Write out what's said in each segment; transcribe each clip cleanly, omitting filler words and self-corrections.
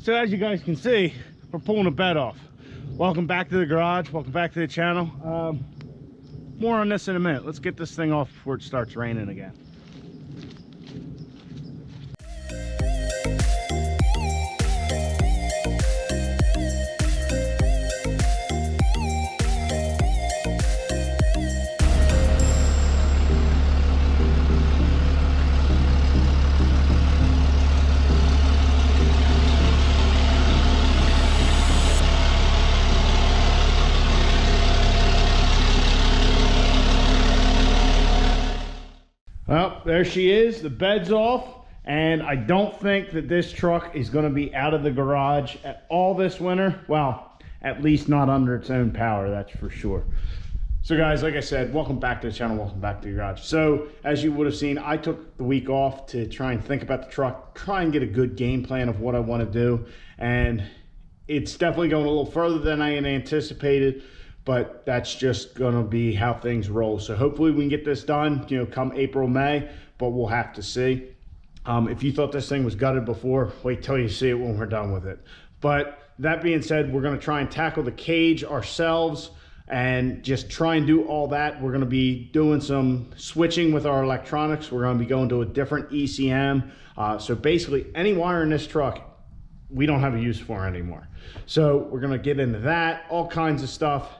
So as you guys can see, we're pulling the bed off. Welcome back to the garage. Welcome back to the channel. More on this in a minute. Let's get this thing off before it starts raining again. Well, there she is. The bed's off, and I don't think that this truck is going to be out of the garage at all this winter. Well, at least not under its own power, that's for sure. So guys, like I said, welcome back to the channel, welcome back to the garage. So as you would have seen, I took the week off to try and think about the truck, try and get a good game plan of what I want to do, and it's definitely going a little further than I had anticipated. But that's just going to be how things roll. So hopefully we can get this done, you know, come April, May, but we'll have to see. If you thought this thing was gutted before, wait till you see it when we're done with it. But that being said, we're going to try and tackle the cage ourselves and just try and do all that. We're going to be doing some switching with our electronics. We're going to be going to a different ECM. So basically any wire in this truck, we don't have a use for anymore. So we're going to get into that, all kinds of stuff.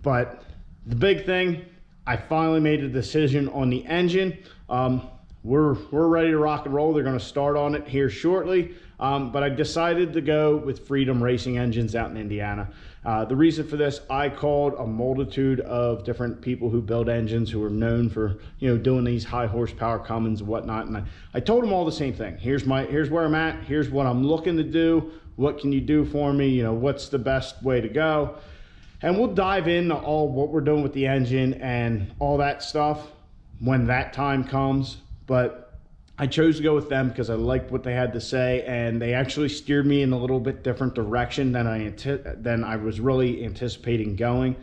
But the big thing, I finally made a decision on the engine. We're ready to rock and roll. They're going to start on it here shortly. But I decided to go with Freedom Racing Engines out in Indiana. The reason for this, I called a multitude of different people who build engines who are known for, you know, doing these high horsepower Cummins and whatnot. And I told them all the same thing. Here's where I'm at. Here's what I'm looking to do. What can you do for me? You know, what's the best way to go? And we'll dive into all what we're doing with the engine and all that stuff when that time comes. But I chose to go with them because I liked what they had to say, and they actually steered me in a little bit different direction than I was really anticipating going.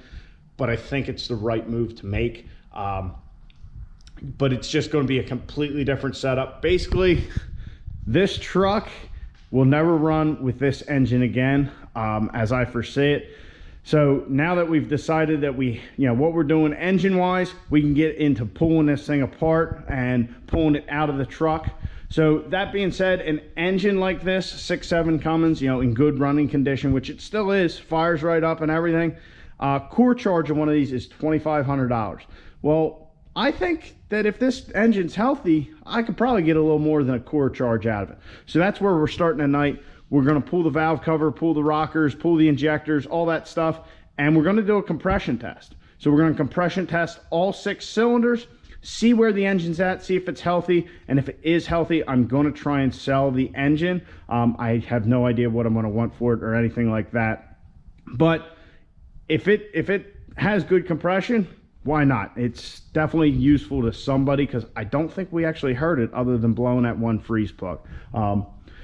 But I think it's the right move to make. But it's just going to be a completely different setup. Basically, this truck will never run with this engine again, as I foresee it. So now that we've decided that you know, what we're doing engine wise, we can get into pulling this thing apart and pulling it out of the truck. So that being said, an engine like this 6.7 Cummins, you know, in good running condition, which it still is, fires right up and everything, core charge of one of these is $2,500. Well, I think that if this engine's healthy, I could probably get a little more than a core charge out of it. So that's where we're starting tonight. We're going to pull the valve cover, pull the rockers, pull the injectors, all that stuff, and we're going to do a compression test. So we're going to compression test all 6 cylinders, see where the engine's at, see if it's healthy, and if it is healthy, I'm going to try and sell the engine. I have no idea what I'm going to want for it or anything like that. But if it has good compression, why not? It's definitely useful to somebody because I don't think we actually heard it other than blowing that one freeze plug.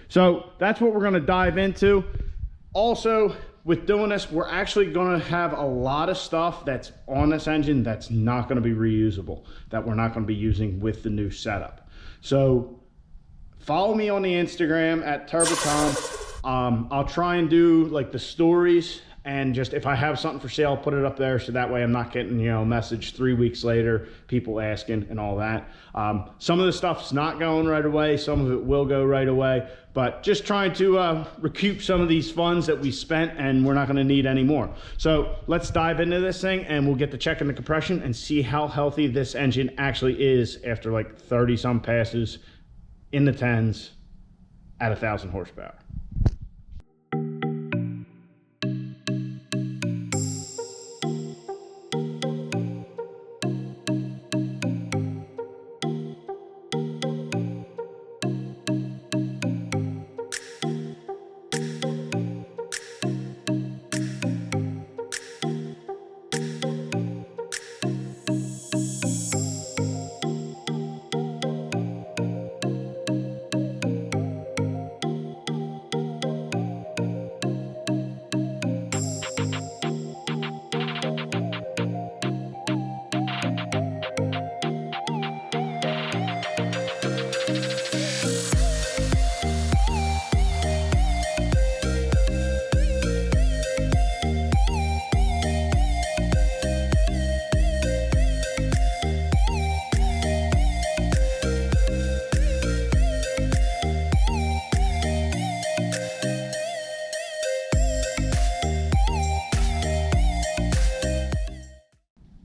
So that's what we're going to dive into. Also, with doing this, we're actually going to have a lot of stuff that's on this engine that's not going to be reusable, that we're not going to be using with the new setup. So follow me on the Instagram at TurboTom. I'll try and do like the stories, and just if I have something for sale, I'll put it up there so that way I'm not getting, you know, a message 3 weeks later, people asking and all that. Some of the stuff's not going right away, some of it will go right away, but just trying to recoup some of these funds that we spent and we're not going to need anymore. So let's dive into this thing and we'll get to checking the compression and see how healthy this engine actually is after like 30 some passes in the 10s at 1,000 horsepower.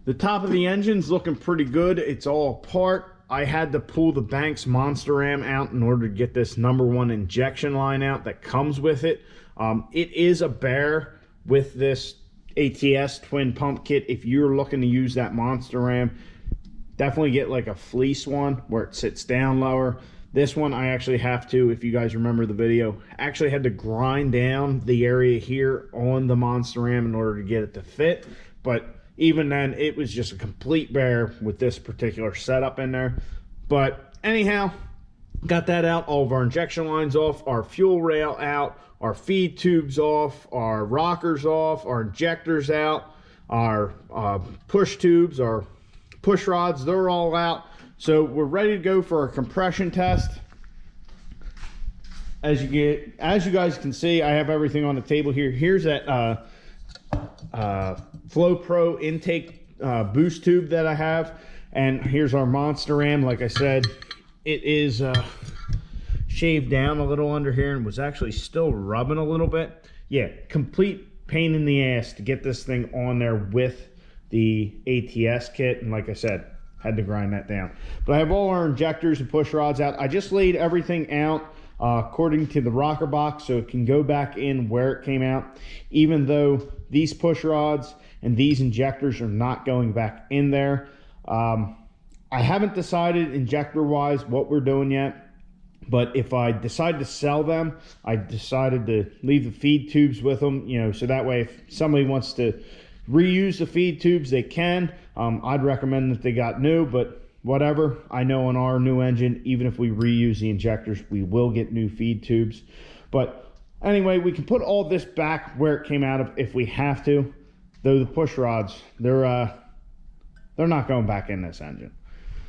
The top of the engine's looking pretty good. It's all apart. I had to pull the Banks Monster Ram out in order to get this #1 injection line out that comes with it. It is a bear with this ATS twin pump kit. If you're looking to use that Monster Ram, definitely get like a fleece one where it sits down lower. This one I actually have to, if you guys remember the video, actually had to grind down the area here on the Monster Ram in order to get it to fit. But even then, it was just a complete bear with this particular setup in there. But anyhow, got that out, all of our injection lines off, our fuel rail out, our feed tubes off, our rockers off, our injectors out, our push tubes, our push rods, they're all out. So we're ready to go for our compression test. As you guys can see, I have everything on the table here. Here's that Flow Pro intake boost tube that I have, and here's our Monster Ram. Like I said, it is shaved down a little under here and was actually still rubbing a little bit. Yeah, complete pain in the ass to get this thing on there with the ATS kit, and like I said, had to grind that down. But I have all our injectors and push rods out. I just laid everything out according to the rocker box so it can go back in where it came out, even though these push rods and these injectors are not going back in there. I haven't decided injector wise what we're doing yet, but if I decide to sell them, I decided to leave the feed tubes with them, you know, so that way if somebody wants to reuse the feed tubes, they can. I'd recommend that they got new, but whatever. I know on our new engine, even if we reuse the injectors, we will get new feed tubes. But anyway, we can put all this back where it came out of if we have to. Though the push rods, they're not going back in this engine.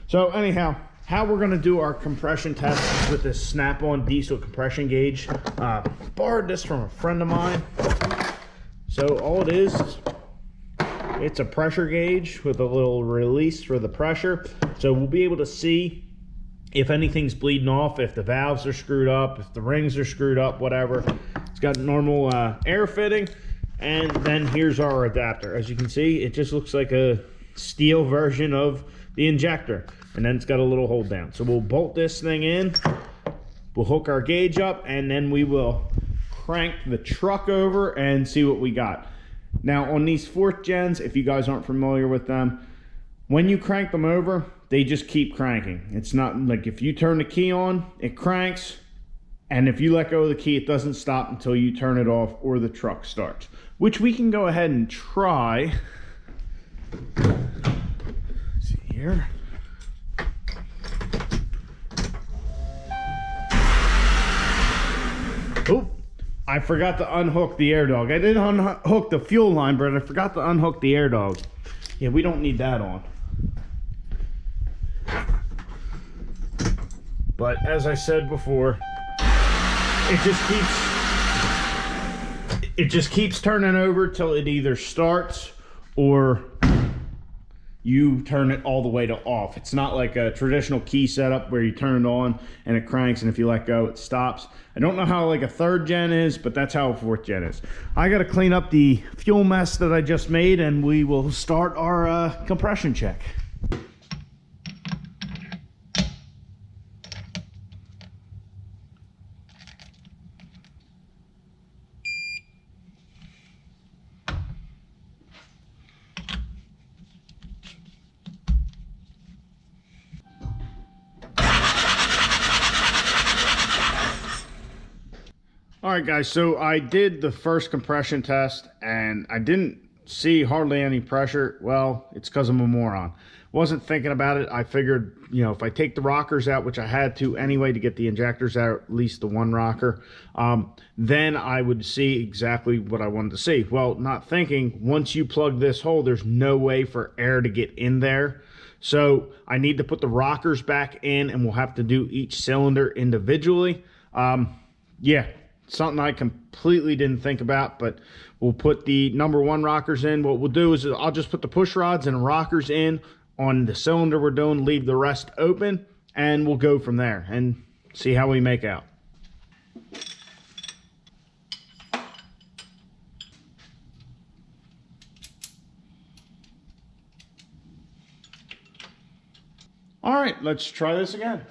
So anyhow, how we're gonna do our compression test with this snap-on diesel compression gauge. Borrowed this from a friend of mine. So all it is, it's a pressure gauge with a little release for the pressure. So we'll be able to see if anything's bleeding off, if the valves are screwed up, if the rings are screwed up, whatever. It's got normal air fitting. And then here's our adapter. As you can see, it just looks like a steel version of the injector. And then it's got a little hold down. So we'll bolt this thing in, we'll hook our gauge up, and then we will crank the truck over and see what we got. Now on these 4th gens, if you guys aren't familiar with them, when you crank them over, they just keep cranking. It's not like if you turn the key on, it cranks, and if you let go of the key, it doesn't stop until you turn it off or the truck starts, which we can go ahead and try. Let's see here. Oh, I forgot to unhook the air dog. I did unhook the fuel line, but I forgot to unhook the air dog. Yeah, we don't need that on. But as I said before, it just keeps turning over till it either starts or you turn it all the way to off. It's not like a traditional key setup where you turn it on and it cranks, and if you let go, it stops. I don't know how like a 3rd gen is, but that's how a 4th gen is. I got to clean up the fuel mess that I just made, and we will start our compression check. All right, guys, so I did the first compression test and I didn't see hardly any pressure. Well, it's because I'm a moron. Wasn't thinking about it. I figured, you know, if I take the rockers out, which I had to anyway to get the injectors out, at least the one rocker, then I would see exactly what I wanted to see. Well, not thinking, once you plug this hole, there's no way for air to get in there. So I need to put the rockers back in, and we'll have to do each cylinder individually. Yeah. Something I completely didn't think about, but we'll put the #1 rockers in. What we'll do is I'll just put the push rods and rockers in on the cylinder we're doing, leave the rest open, and we'll go from there and see how we make out. All right, let's try this again.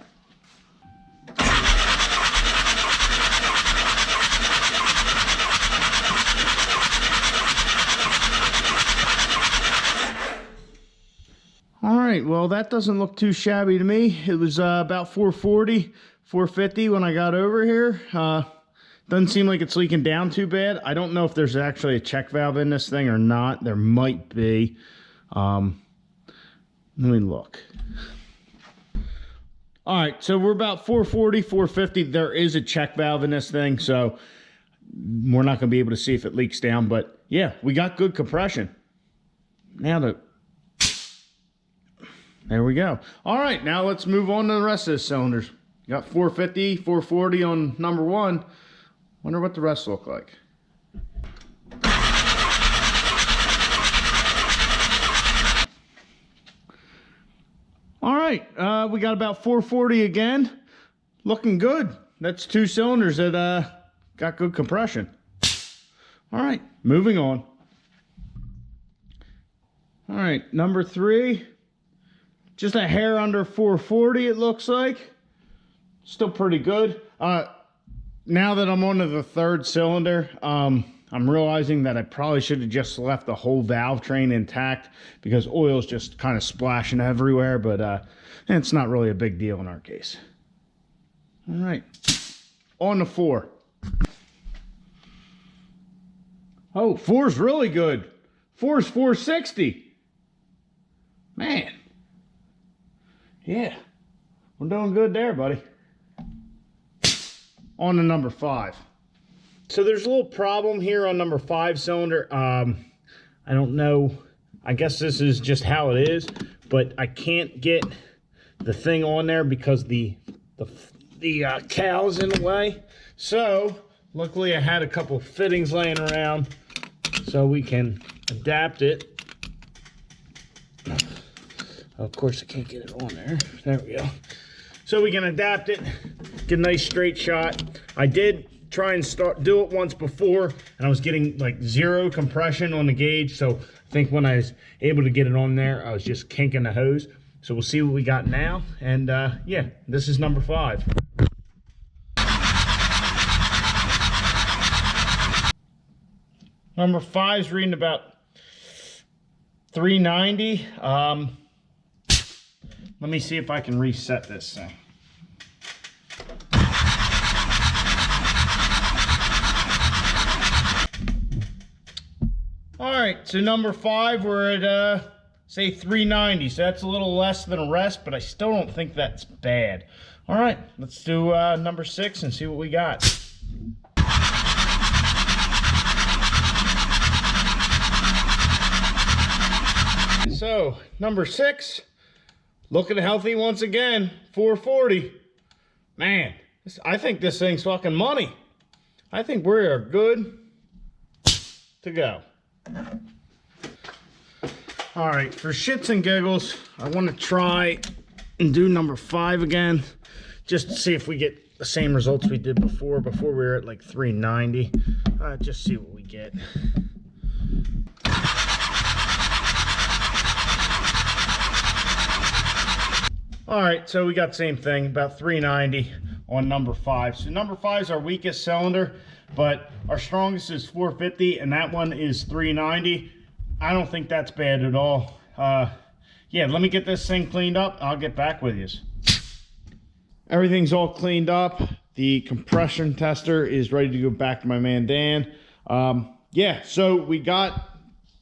All right, well, that doesn't look too shabby to me. It was about 440, 450 when I got over here. Doesn't seem like it's leaking down too bad. I don't know if there's actually a check valve in this thing or not. There might be. Let me look. All right, so we're about 440, 450. There is a check valve in this thing, so we're not going to be able to see if it leaks down. But yeah, we got good compression. Now there we go. All right, now let's move on to the rest of the cylinders. Got 450, 440 on number 1. Wonder what the rest look like. All right, we got about 440 again. Looking good. That's 2 cylinders that got good compression. All right, moving on. All right, number 3. Just a hair under 440, it looks like. Still pretty good. Now that I'm on to the 3rd cylinder, I'm realizing that I probably should have just left the whole valve train intact because oil's just kind of splashing everywhere, but it's not really a big deal in our case. All right, on to 4. Oh, 4's really good. 4's 460. Man. Yeah, we're doing good there, buddy. On to number 5. So there's a little problem here on number 5 cylinder. I don't know. I guess this is just how it is, but I can't get the thing on there because the cow's in the way. So luckily I had a couple fittings laying around so we can adapt it. Of course, I can't get it on there. There we go. So we can adapt it, get a nice straight shot. I did try and do it once before, and I was getting like 0 compression on the gauge. So I think when I was able to get it on there, I was just kinking the hose. So we'll see what we got now. And yeah, this is number 5. Number 5's reading about 390. Let me see if I can reset this thing. All right, so number 5, we're at, say 390. So that's a little less than a rest, but I still don't think that's bad. All right, let's do number 6 and see what we got. So, number 6. Looking healthy once again, 440. Man, I think this thing's fucking money. I think we are good to go. All right, for shits and giggles, I want to try and do number 5 again, just to see if we get the same results we did before we were at like 390. Just see what we get. All right, so we got the same thing, about 390 on number 5. So number 5 is our weakest cylinder, but our strongest is 450, and that one is 390. I don't think that's bad at all. Yeah, let me get this thing cleaned up. I'll get back with you. Everything's all cleaned up. The compression tester is ready to go back to my man Dan. Yeah, so we got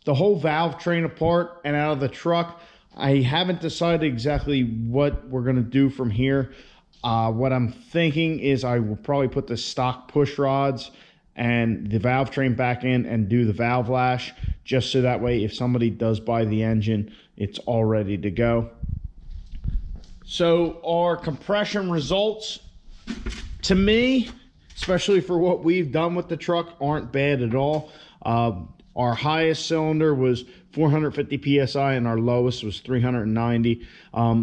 the whole valve train apart and out of the truck. I haven't decided exactly what we're going to do from here. What I'm thinking is I will probably put the stock push rods and the valve train back in and do the valve lash, just so that way if somebody does buy the engine, it's all ready to go. So our compression results, to me, especially for what we've done with the truck, aren't bad at all. Our highest cylinder was 450 psi and our lowest was 390.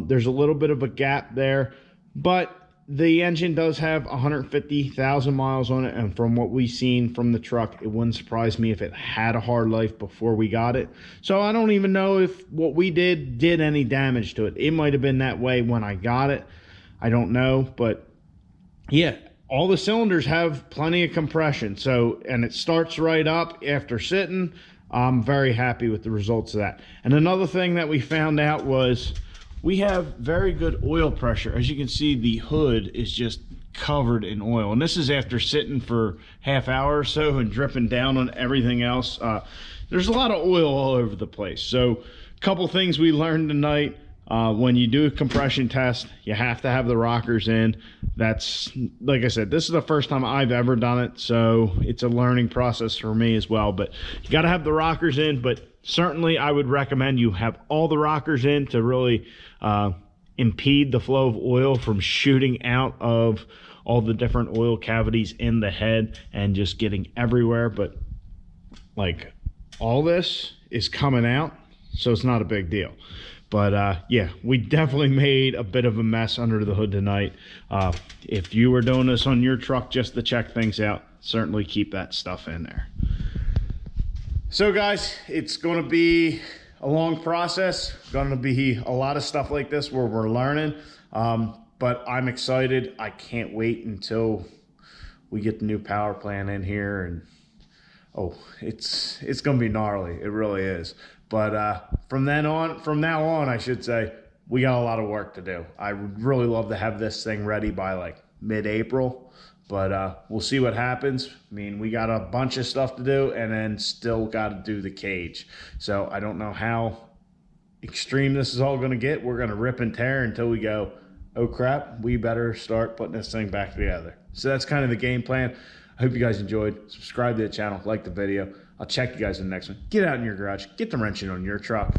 There's a little bit of a gap there, but the engine does have 150,000 miles on it, and from what we've seen from the truck, it wouldn't surprise me if it had a hard life before we got it. So I don't even know if what we did any damage to it. It might have been that way when I got it. I don't know, but yeah, all the cylinders have plenty of compression. So, and it starts right up after sitting. I'm very happy with the results of that. And another thing that we found out was we have very good oil pressure. As you can see, the hood is just covered in oil. And this is after sitting for half hour or so and dripping down on everything else. There's a lot of oil all over the place. So a couple things we learned tonight. When you do a compression test, you have to have the rockers in. That's, like I said, this is the first time I've ever done it, so it's a learning process for me as well. But you got to have the rockers in, but certainly I would recommend you have all the rockers in to really impede the flow of oil from shooting out of all the different oil cavities in the head and just getting everywhere. But like, all this is coming out, so it's not a big deal. But yeah, we definitely made a bit of a mess under the hood tonight. If you were doing this on your truck just to check things out, certainly keep that stuff in there. So guys, it's going to be a long process. Going to be a lot of stuff like this where we're learning. But I'm excited. I can't wait until we get the new power plant in here, and oh, it's going to be gnarly. It really is. But from now on, I should say, we got a lot of work to do. I would really love to have this thing ready by like mid-April, but we'll see what happens. I mean, we got a bunch of stuff to do, and then still got to do the cage. So I don't know how extreme this is all going to get. We're going to rip and tear until we go, oh crap, we better start putting this thing back together. So that's kind of the game plan. I hope you guys enjoyed. Subscribe to the channel, like the video. I'll check you guys in the next one. Get out in your garage, get the wrenching on your truck.